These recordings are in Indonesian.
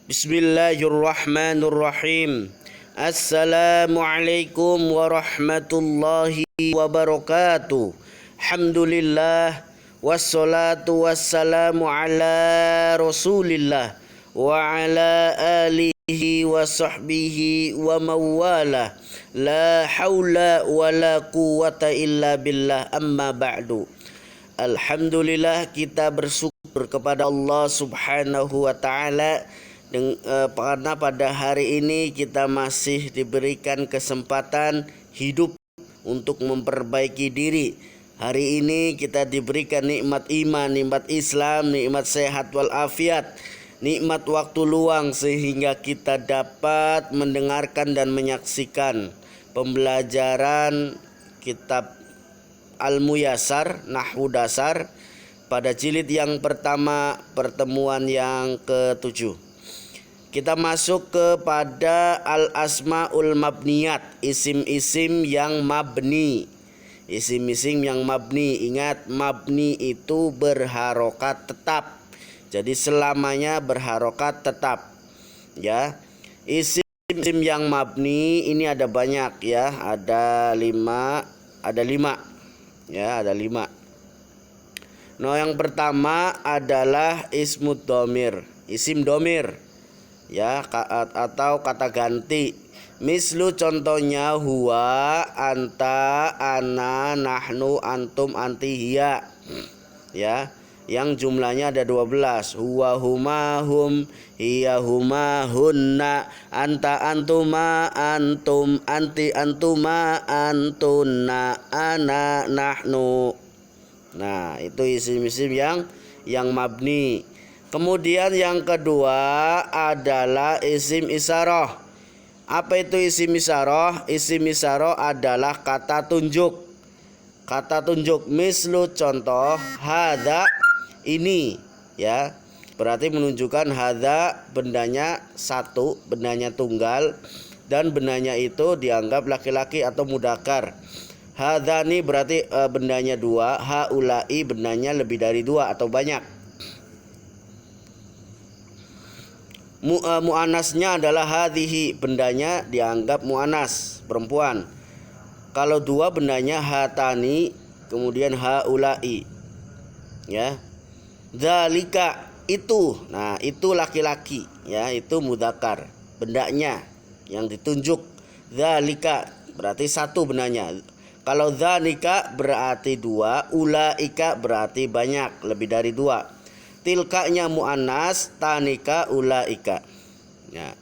Bismillahirrahmanirrahim. Assalamualaikum warahmatullahi wabarakatuh. Alhamdulillah wassalatu wassalamu ala Rasulillah wa ala alihi wa sahbihi wa mawala. La haula wa la quwata illa billah, amma ba'du. Alhamdulillah, kita bersyukur kepada Allah Subhanahu wa taala karena pada hari ini kita masih diberikan kesempatan hidup untuk memperbaiki diri. Hari ini kita diberikan nikmat iman, nikmat Islam, nikmat sehat walafiat, nikmat waktu luang sehingga kita dapat mendengarkan dan menyaksikan pembelajaran kitab Al-Muyassar, Nahwu Dasar pada jilid yang pertama, pertemuan yang ke-7. Kita masuk kepada al-asmaul mabniyat, isim-isim yang mabni. Isim-isim yang mabni, ingat mabni itu berharokat tetap. Jadi selamanya berharokat tetap. Ya. Isim-isim yang mabni ini ada banyak ya, ada lima. Ya, ada 5. Nah, yang pertama adalah ismud domir, isim domir. Ya, atau kata ganti. Mislu contohnya huwa, anta, ana, nahnu, antum, anti, hiya. Ya, yang jumlahnya ada 12. Huwa, huma, hum, hiya, huma, hunna, anta, antuma, antum, anti, antuma, antunna, ana, nahnu. Nah, itu isim-isim yang mabni. Kemudian yang kedua adalah isim isyarah. Apa itu isim isyarah? Isim isyarah adalah kata tunjuk. Kata tunjuk, mislu contoh hadza, ini ya. Berarti menunjukkan hadza bendanya satu, bendanya tunggal, dan bendanya itu dianggap laki-laki atau mudzakkar. Hadzani berarti bendanya 2, haulai bendanya lebih dari 2 atau banyak. Mu'anasnya adalah hadhihi, bendanya dianggap mu'anas, perempuan. Kalau 2 bendanya hatani, kemudian haulai. Ya. Dzalika, itu. Nah, itu laki-laki, ya, itu mudzakkar. Bendanya yang ditunjuk dzalika berarti 1 bendanya. Kalau dzanika berarti 2, ulaika berarti banyak, lebih dari 2. Tilkanya mu'annas, tanika, ulaika. Ya.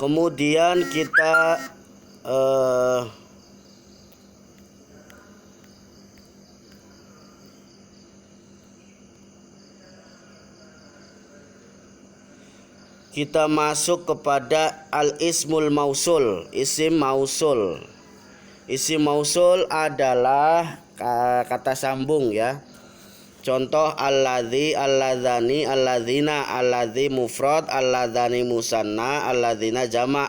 Kemudian kita masuk kepada al-ismul mausul, isim mausul. Isim mausul adalah kata sambung ya. Contoh alladzi, alladzani, alladzina, alladzi mufrad, alladzani musanna, alladzina jama'.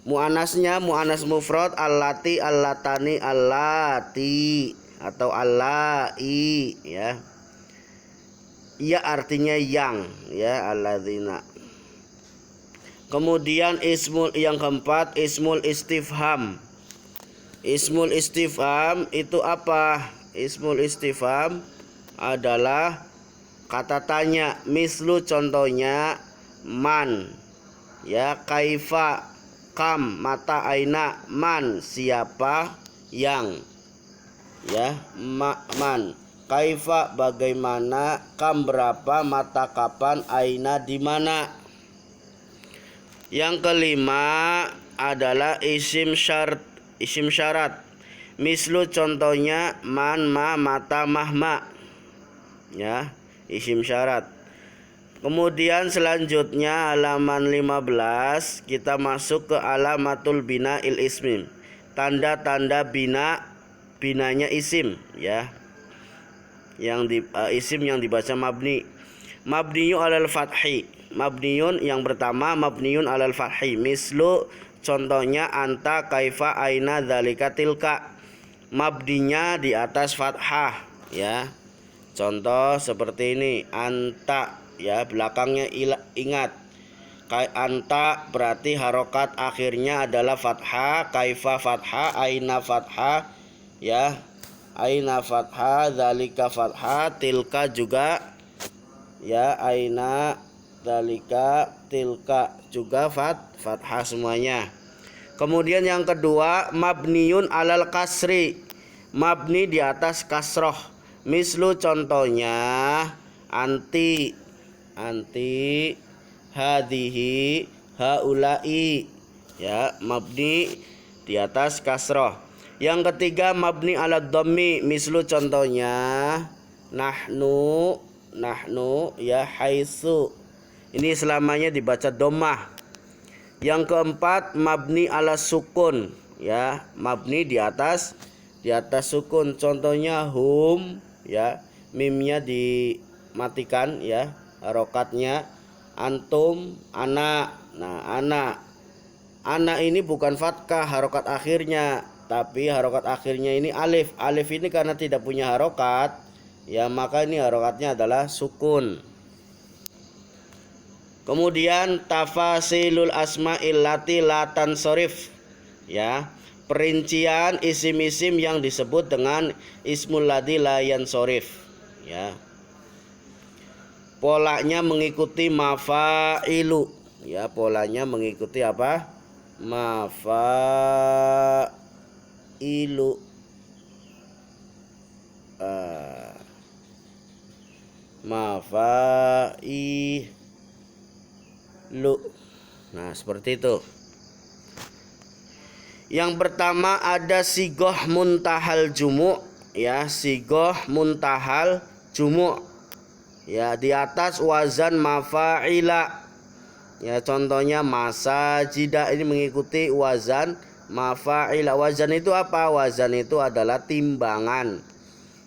Muannasnya muannas mufrad allati, allatani, allati atau allai ya. Ia artinya yang ya, alladzina. Kemudian ismul yang keempat, ismul istifham. Ismul istifham itu apa? Ismul istifham adalah kata tanya. Mislu contohnya man, ya, kaifa, kam, mata, aina, man siapa, yang, ya, man, kaifa bagaimana, kam berapa, mata kapan, aina di mana. Yang kelima adalah isim syarat. Mislu contohnya man, ma, mata, mahma. Ya, isim syarat. Kemudian selanjutnya halaman 15 kita masuk ke alamatul bina il ismim. Tanda-tanda binanya isim, ya. Isim yang dibaca mabni. Mabniyun alal fathi. Mabniyun yang pertama mabniyun alal fathi. Mislu contohnya anta, kaifa, aina, dzalika, tilka. Mabdinya di atas fathah, ya. Contoh seperti ini, anta, ya, belakangnya ingat. Anta berarti harokat akhirnya adalah fathah, kaifa fathah, aina fathah, ya. Aina fathah, dzalika fathah, tilka juga, ya. Aina, dzalika, tilka juga fathah semuanya. Kemudian yang kedua mabniyun alal kasri. Mabni di atas kasroh. Mislu contohnya anti, hadihi, haulai, ya, mabni di atas kasroh. Yang ketiga mabni ala dhammi. Mislu contohnya nahnu, ya, haitsu. Ini selamanya dibaca dhammah. Yang keempat mabni ala sukun, ya, mabni di atas sukun. Contohnya hum, ya, mimnya dimatikan, ya, harokatnya. Antum, anak. Nah, anak ini bukan fatkah harokat akhirnya, tapi harokat akhirnya ini alif. Alif ini karena tidak punya harokat, ya, maka ini harokatnya adalah sukun. Kemudian tafasilul asma'il lati la tansorif, ya, perincian isim-isim yang disebut dengan ismul ladzi la yansorif, ya. Polanya mengikuti mafailu, ya, polanya mengikuti apa? Mafailu. Nah, seperti itu. Yang pertama ada sigoh muntahal jumu', ya, sigoh muntahal jumu', ya, di atas wazan mafa'ila. Ya, contohnya masajida ini mengikuti wazan mafa'ila. Wazan itu apa? Wazan itu adalah timbangan,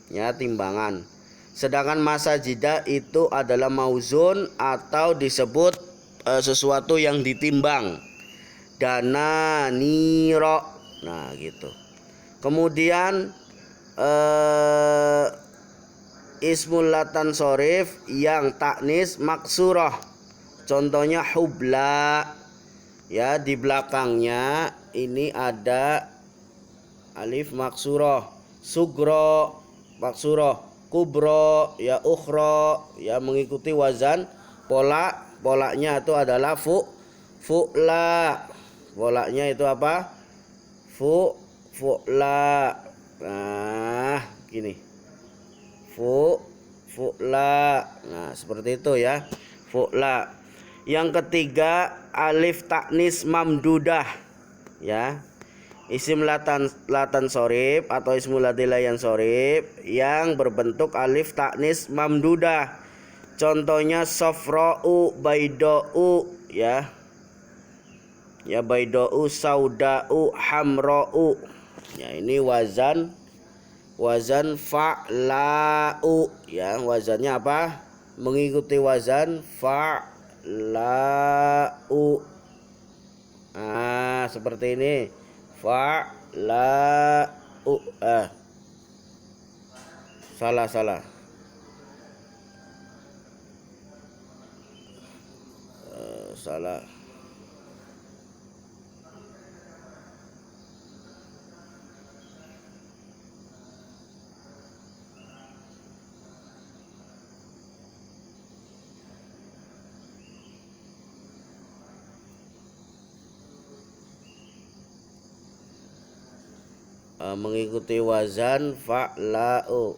ya, timbangan. Sedangkan masajida itu adalah mauzun atau disebut sesuatu yang ditimbang. Dana niro, nah gitu. Kemudian ismul latan sorif yang taknis maksurah. Contohnya hubla, ya, di belakangnya ini ada alif maksurah. Sugro maksurah. Kubro, ya, ukhro, ya, mengikuti wazan. Polanya itu adalah fu'la. Polanya itu apa? Fu'la. Nah, gini. Fu'la. Nah, seperti itu, ya. Fu'la. Yang ketiga alif taknis mamdudah, ya. Isim latan sorif atau ismul ladzi la yansorif yang berbentuk alif taknis mamdudah. Contohnya sofra'u, baida'u, ya. Ya, baida'u, sauda'u, hamra'u. Ya, ini wazan fa'la'u, ya. Wazannya apa? Mengikuti wazan fa'la'u. Nah, seperti ini. Fa'la'u. Salah. Salah. Mengikuti wazan fa'la'u.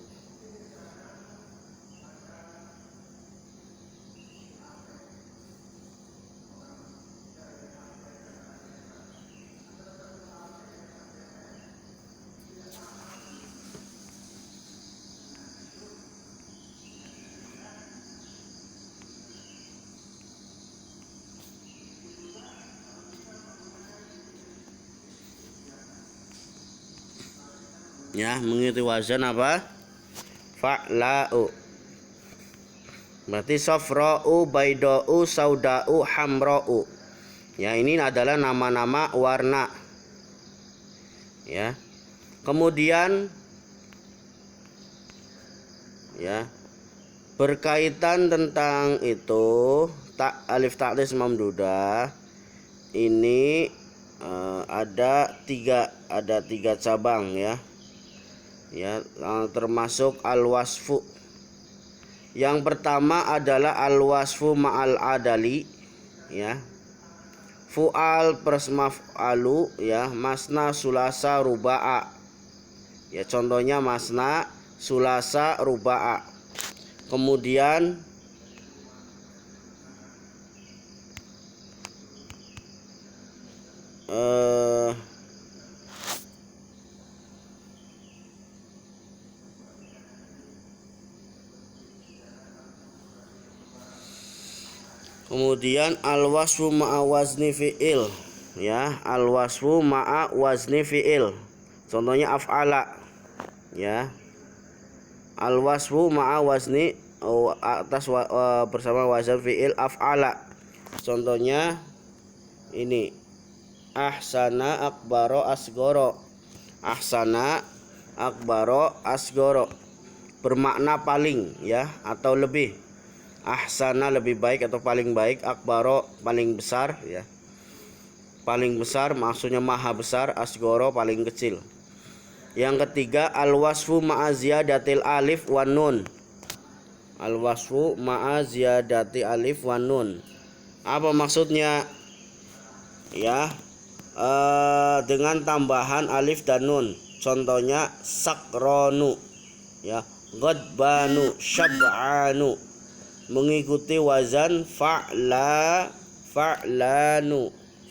Ya, mengikuti wazan apa? Fa'la'u. Berarti safra'u, bayda'u, sauda'u, hamra'u. Ya, ini adalah nama-nama warna. Ya. Kemudian ya, berkaitan tentang itu alif ta'nis mamdudah ini ada tiga cabang ya. Ya, termasuk al-wasfu. Yang pertama adalah al-wasfu ma'al adali ya. Fu'al plus maf'alu ya, masna, sulasa, ruba'a. Ya, contohnya masna, sulasa, ruba'a. Kemudian al-wasfu ma'a wazni fi'il ya, al-wasfu ma'a wazni fi'il. Contohnya af'ala ya. Al-wasfu ma'a wazni bersama wazan fi'il af'ala. Contohnya ini ahsana, akbaro, asgoro. Ahsana, akbaro, asgoro bermakna paling ya atau lebih. Ahsana lebih baik atau paling baik, akbaro paling besar ya. Paling besar maksudnya maha besar, asgoro paling kecil. Yang ketiga al-wasfu ma'a ziyadatil alif wan nun. Al-wasfu ma'a ziyadati alif wan nun. Apa maksudnya? Ya, dengan tambahan alif dan nun. Contohnya sakronu ya, ghadbanu, syab'anu. Mengikuti wazan fa'lanu,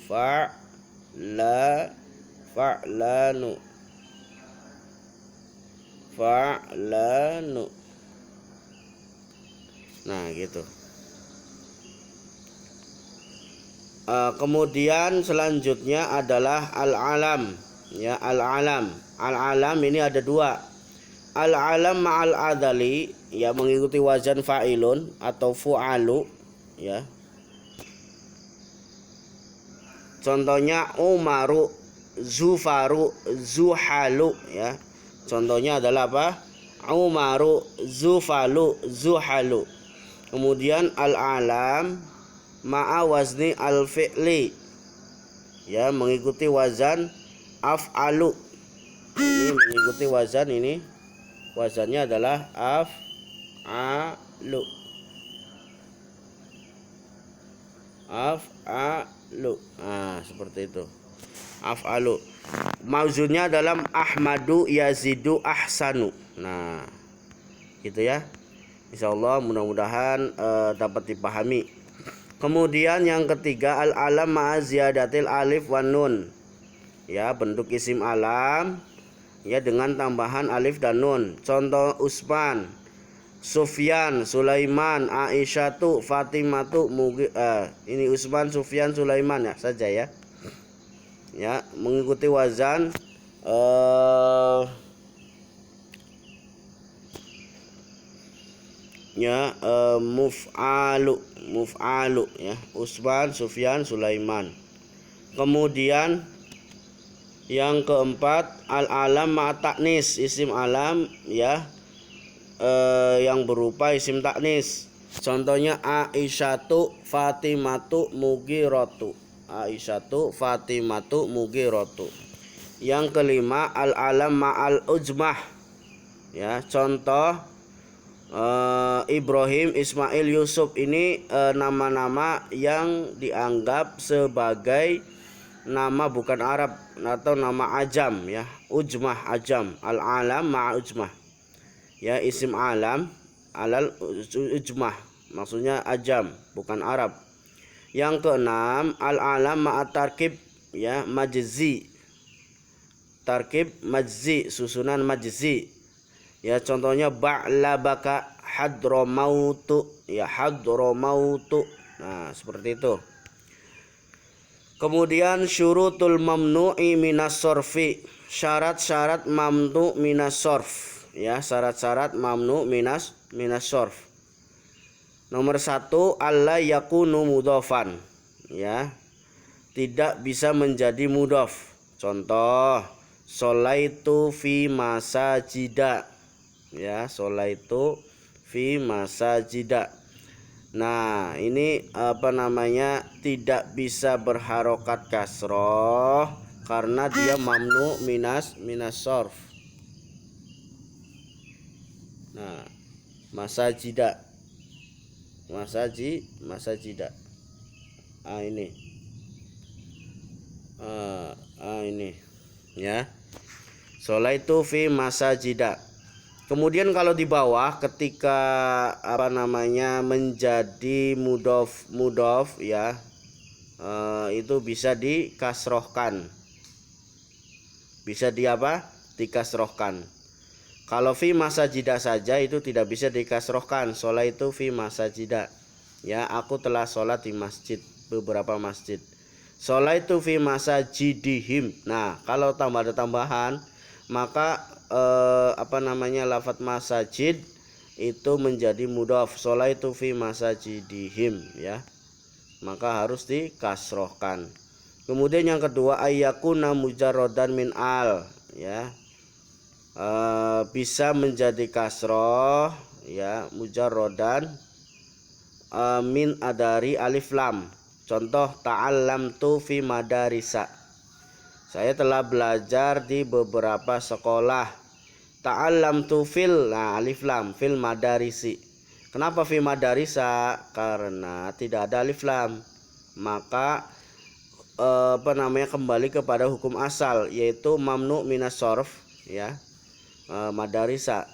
fa'lanu. Nah, gitu. Kemudian selanjutnya adalah al-alam ya, al-alam. Al-alam ini ada dua. Al-alam ma'al adali ya, mengikuti wazan fa'ilun atau fu'alu ya. Contohnya umaru, zufaru, zuhalu ya. Contohnya adalah apa? Umaru, zufalu, zuhalu. Kemudian al-alam ma'a wazni al-fi'li ya, mengikuti wazan af'alu. Ini mengikuti wazan ini. Wazannya adalah af'alu. Af'alu. Nah, seperti itu. Af'alu. Mauzunnya dalam ahmadu, yazidu, ahsanu. Nah, gitu ya. Insyaallah mudah-mudahan dapat dipahami. Kemudian yang ketiga al-alam ma'a ziyadatil alif wan nun. Ya, bentuk isim alam ya dengan tambahan alif dan nun. Contoh Usman, Sufyan, Sulaiman, Aisyatu, Fatimatu, ini Usman, Sufyan, Sulaiman ya saja ya. Ya, mengikuti wazan muf'alu ya. Usman, Sufyan, Sulaiman. Kemudian yang keempat al-alam ma'a ta'nis, isim alam ya, yang berupa isim taknis. Contohnya Aisyatu, Fatimatu, Mughiratu. Aisyatu, Fatimatu, Mughiratu. Yang kelima al-alam ma'al ujmah ya. Contoh Ibrahim, Ismail, Yusuf. Ini nama-nama yang dianggap sebagai nama bukan Arab atau nama ajam ya. Ujmah, ajam. Al-alam ma'a ujmah ya, isim alam alal ujmah, maksudnya ajam bukan Arab. Yang keenam al-alam ma'at tarkib ya, majzi. Tarkib majzi, susunan majzi ya. Contohnya ba'labaka, hadramautu ya, hadramautu. Nah, seperti itu. Kemudian syurutul mamnu'i minas sorfi, syarat-syarat mamnu minas sorf, ya, syarat-syarat mamnu minas sorf. Nomor 1, alla yakunu mudhofan, ya, tidak bisa menjadi mudhof. Contoh, sholaitu fi masajida, ya, sholaitu fi masajida. Nah, ini tidak bisa berharokat kasroh karena dia mamnu minas sorf. Nah, masajida, masajida. Ini. Ini, ya. Sholaitu fi masajida. Kemudian kalau di bawah ketika menjadi mudhof, ya, itu bisa dikasrohkan. Bisa dikasrohkan. Kalau fi masajida saja itu tidak bisa dikasrohkan. Sholaitu fi masajida. Ya, aku telah sholat di masjid, beberapa masjid. Sholaitu fi masajidihim. Nah, kalau ada tambahan, maka lafadz masajid itu menjadi mudhof. Sholaitu fi masajidihim, ya, maka harus dikasrohkan. Kemudian yang kedua, ayyakuna mujarrodan min al, ya, bisa menjadi kasroh, ya, mujarrodan min adari alif lam. Contoh, ta'allamtu fi madarisa, saya telah belajar di beberapa sekolah. Ta'allamtu fil, nah, alif lam, fil madarisi. Kenapa fi madarisa? Karena tidak ada alif lam. Maka kembali kepada hukum asal, yaitu mamnu minas sorf, ya, madarisa.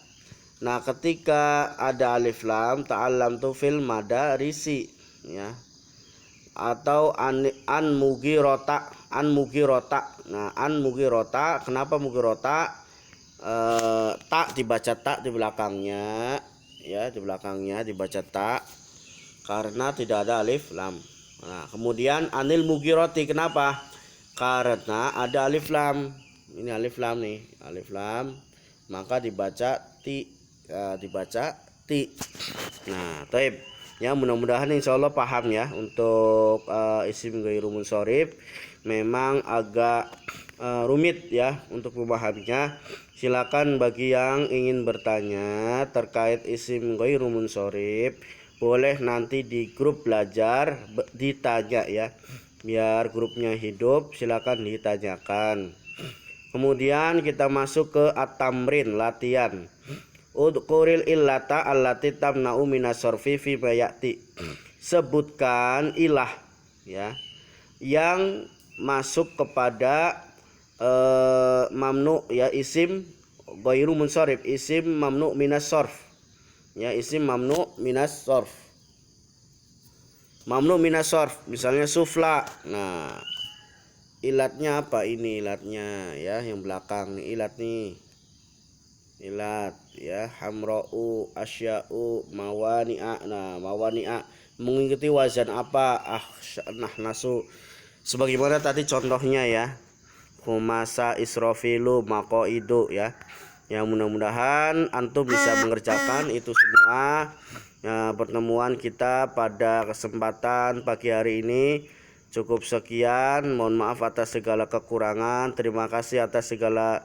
Nah, ketika ada alif lam, ta'allamtu fil madarisi, ya, atau an mugirota. Nah, an mugirota, kenapa mugirota? Tak dibaca tak di belakangnya, ya, di belakangnya dibaca tak karena tidak ada alif lam. Nah, kemudian anil mugiroti, kenapa? Karena ada alif lam. Ini alif lam nih, alif lam, maka dibaca ti, dibaca ti. Nah, taib. Ya, mudah-mudahan insyaallah paham, ya, untuk isim ghairu munsharif. Memang agak rumit, ya, untuk memahaminya. Silakan bagi yang ingin bertanya terkait isim ghairu munsharif, boleh nanti di grup belajar ditanya, ya, biar grupnya hidup. Silakan ditanyakan. Kemudian kita masuk ke at-tamrin, latihan. Udquril illata allati tamna'u minas sorfi fi bayati. Sebutkan ilah, ya, yang masuk kepada mamnu, ya, isim ghairu munsharif, isim mamnu minas sorf, ya, isim mamnu minas sorf. Mamnu minas sorf, misalnya sufla. Nah, ilatnya apa? Ini ilatnya, ya, yang belakang nih, ilat nih. Ilat, ya, hamra'u, asya'u, mawani'a. Nah, mawani'a mengikuti wazan apa? Nasu. Sebagaimana tadi contohnya, ya, humasa, israfilu, maqaidu, ya. Ya, mudah-mudahan antum bisa mengerjakan itu semua. Ya, pertemuan kita pada kesempatan pagi hari ini cukup sekian. Mohon maaf atas segala kekurangan. Terima kasih atas segala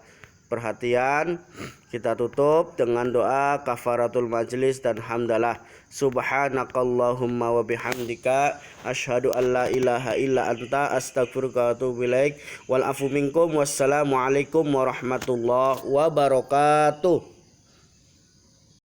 perhatian. Kita tutup dengan doa kafaratul majlis dan hamdalah. Subhanakallahumma wa bihamdika asyhadu an la ilaha illa anta astaghfiruka wa atubu ilaik. Wal afu minkum. Wassalamualaikum warahmatullahi wabarakatuh.